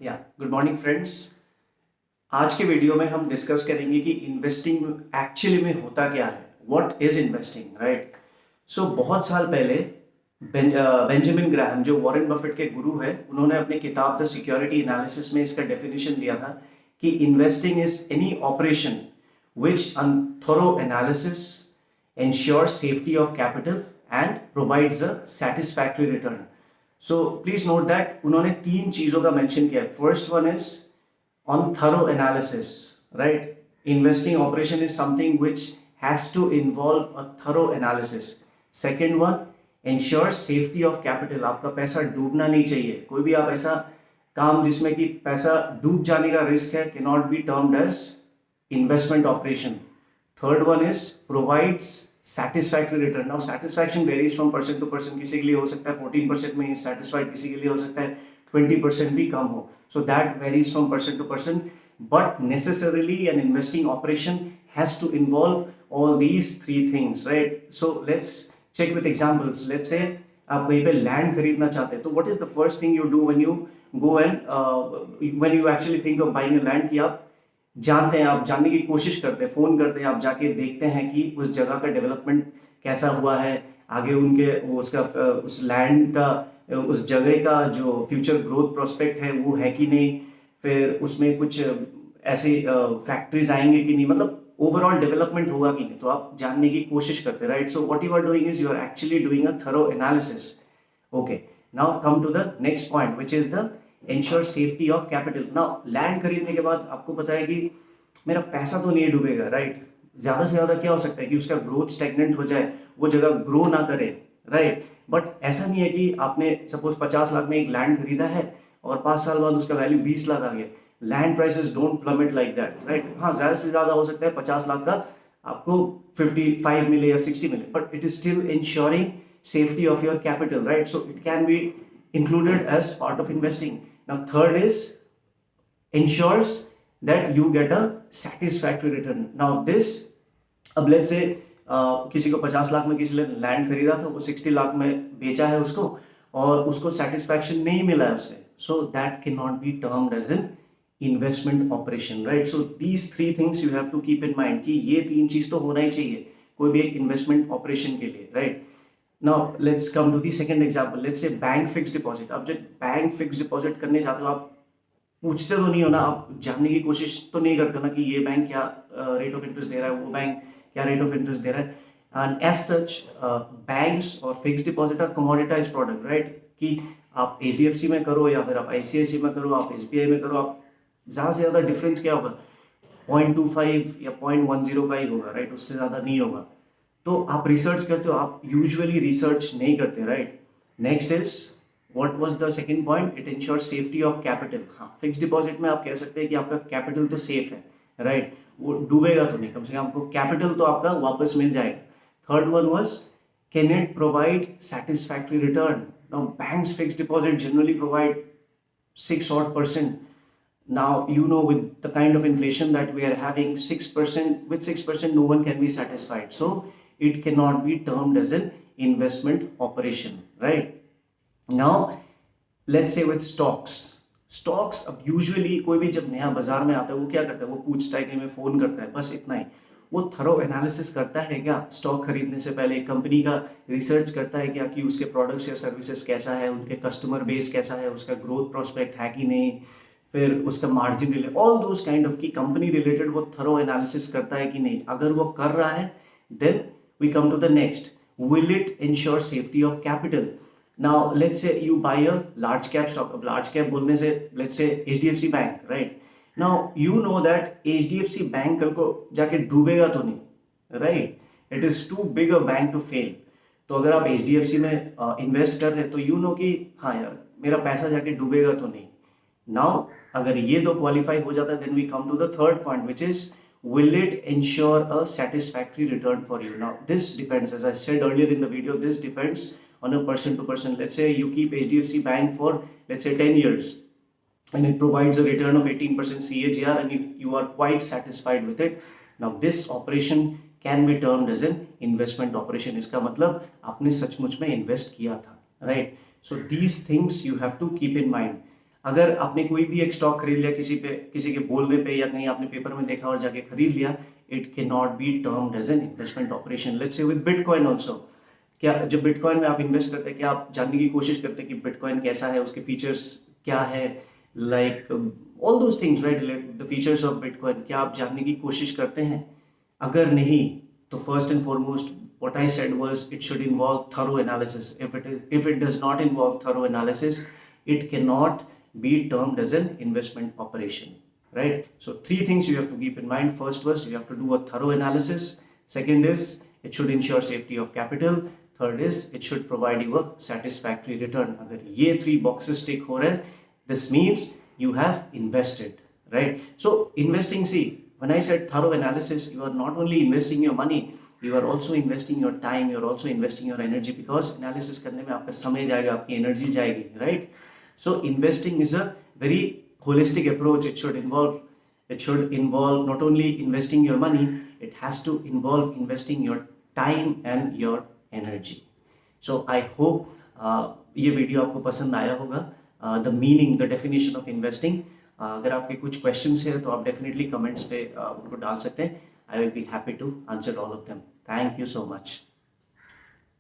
या good morning friends. आज के वीडियो में हम डिस्कस करेंगे कि इन्वेस्टिंग एक्चुअली में होता क्या है, व्हाट इज इन्वेस्टिंग, राइट। सो बहुत साल पहले बेंजामिन ग्राहम, जो वॉरेन बफेट के गुरु है, उन्होंने अपनी किताब द सिक्योरिटी एनालिसिस में इसका डेफिनेशन दिया था कि investing is any operation which on thorough analysis ensures safety of capital and provides a satisfactory return. So please note that उन्होंने तीन चीजों का मेंशन किया है. First one is on thorough analysis, right? Investing operation is something which has to involve a thorough analysis. Second one, ensures safety of capital. आपका पैसा डूबना नहीं चाहिए. कोई भी आप ऐसा काम जिसमें कि पैसा डूब जाने का रिस्क है cannot be termed as investment operation. Third one is provides satisfactory return. Now satisfaction varies from person to person. किसी के लिए हो सकता है 14% में satisfied, किसी के लिए हो सकता है 20% भी कम हो. So that varies from person to person. But necessarily an investing operation has to involve all these three things, right? So let's check with examples. Let's say आप कहीं पे लैंड खरीदना चाहते हैं, तो what is the first thing you do when you go and when you actually think of buying a land? कि आप जानते हैं, आप जानने की कोशिश करते हैं, फोन करते हैं, आप जाके देखते हैं कि उस जगह का डेवलपमेंट कैसा हुआ है, आगे उनके उसका उस लैंड का उस जगह का जो फ्यूचर ग्रोथ प्रोस्पेक्ट है वो है कि नहीं, फिर उसमें कुछ ऐसे फैक्ट्रीज आएंगे कि नहीं, मतलब ओवरऑल डेवलपमेंट होगा कि नहीं, तो आप जानने की कोशिश करते हैं, right. So what you are doing is you are actually doing a thorough analysis. Okay, now come to the next point which is the ensure safety of capital. Now land खरीदने के बाद आपको पता है कि मेरा पैसा तो नहीं डूबेगा, राइट। ज्यादा से ज्यादा क्या हो सकता है कि उसका ग्रोथ स्टेगनेंट हो जाए, वो जगह ग्रो ना करे, राइट। बट ऐसा नहीं है कि आपने सपोज 50 लाख में एक लैंड खरीदा है और 5 साल बाद उसका वैल्यू 20 लाख आ गया. Land prices don't plummet like that, right. हाँ, ज्यादा से ज्यादा हो सकता है 50 लाख का आपको 55 मिले या 60 मिले, but it is still ensuring safety of your capital, right? So it can be included as part of investing. Now third is ensures that you get a satisfactory return. Now this, अब let's say किसी को 50 लाख में किसी ने land खरीदा था, वो 60 लाख में बेचा है उसको और उसको सेटिस्फैक्शन नहीं मिला है उससे, so that can not be termed as an investment operation, right. So these three things you have to keep in mind कि ये तीन चीज तो होना ही चाहिए कोई भी एक इन्वेस्टमेंट ऑपरेशन के लिए, right. Now let's come to the second example. Let's say bank fix deposit. अब जब बैंक फिक्स डिपॉजिट करने जाते हो, आप पूछते तो नहीं हो ना, आप जानने की कोशिश तो नहीं करते ना कि ये बैंक क्या रेट ऑफ इंटरेस्ट दे रहा है, वो बैंक क्या रेट ऑफ इंटरेस्ट दे रहा है. एंड एज सच बैंक्स और fix deposit are commoditize product, right. कि आप HDFC में करो या फिर आप ICICI में करो, आप SBI में करो, आप ज़्यादा से ज़्यादा डिफरेंस क्या होगा, 0.25 या 0.10 का ही होगा, राइट. उससे ज़्यादा नहीं होगा. तो आप रिसर्च करते हो, आप यूजुअली रिसर्च नहीं करते, right. Next is what was the second point, it ensure safety of capital. हाँ, फिक्स डिपॉजिट में आप कह सकते हैं कि आपका कैपिटल तो सेफ है, राइट. वो डूबेगा तो नहीं, कम से कम आपको कैपिटल तो आपका वापस मिल जाएगा. Third one was can it provide satisfactory return. Now banks fix deposit generally provide 6% odd. Now you know, with the kind of inflation that we are having, 6%, with 6% no one can be satisfied, so it cannot be termed as an investment operation, right. Now let's say with stocks, अब usually कोई भी जब नया बाजार में आता है वो क्या करता है, वो पूछता है कि मैं फोन करता है, बस इतना ही. वो थरो एनालिसिस करता है क्या स्टॉक खरीदने से पहले, कंपनी का रिसर्च करता है क्या कि उसके प्रोडक्ट्स या सर्विसेज कैसा है, उनके कस्टमर बेस कैसा है, उसका ग्रोथ प्रोस्पेक्ट है कि नहीं, फिर उसका margin related, all those kind of की कंपनी रिलेटेड वो थरो एनालिसिस करता है कि नहीं. अगर वो कर रहा है, then we come to the next, will it ensure safety of capital. Now let's say you buy a large cap stock. अब लार्ज कैप बोलने से let's say HDFC bank, right. Now you know that HDFC bank कल को जाके डूबेगा तो नहीं, right. It is too big a bank to fail. तो अगर आप HDFC में इन्वेस्ट कर रहे हैं तो यू नो कि हाँ यार, मेरा पैसा जाके डूबेगा तो नहीं. नाउ अगर ये दो क्वालिफाई हो जाता है, then we come to the third point which is will it ensure a satisfactory return for you. Now this depends, as I said earlier in the video, this depends on a person to person. Let's say you keep HDFC bank for let's say 10 years and it provides a return of 18% CAGR and you are quite satisfied with it. Now this operation can be termed as an investment operation. इसका मतलब आपने सचमुच में invest किया था, right. So these things you have to keep in mind. अगर आपने कोई भी एक स्टॉक खरीद लिया किसी के बोलने पे या कहीं आपने पेपर में देखा और जाके खरीद लिया, it can not be termed as an investment operation. Let's say with bitcoin also, क्या जब बिटकॉइन में आप इन्वेस्ट करते हैं, क्या आप जानने की कोशिश करते हैं कि बिटकॉइन कैसा है, उसके फीचर्स क्या है, like all those things, right, the features of bitcoin, क्या आप जानने की कोशिश करते हैं? अगर नहीं, तो first and foremost what I said was it should involve thorough analysis. If it does not involve thorough analysis, it cannot be termed as an investment operation, right? So three things you have to keep in mind. First was you have to do a thorough analysis. Second is it should ensure safety of capital. Third is it should provide you a satisfactory return. अगर ये three boxes tick हो रहे हैं, this means you have invested, right? So investing, see, when I said thorough analysis, you are not only investing your money, you are also investing your time, you are also investing your energy, because analysis करने में आपका समय जाएगा, आपकी energy जाएगी, right? So investing is a very holistic approach. It should involve not only investing your money, it has to involve investing your time and your energy. So I hope ये video आपको पसंद आया होगा, the meaning, the definition of investing. अगर आपके कुछ questions हैं तो आप डेफिनेटली कमेंट्स पे उनको डाल सकते हैं। I will be happy to answer all of them. Thank you so much.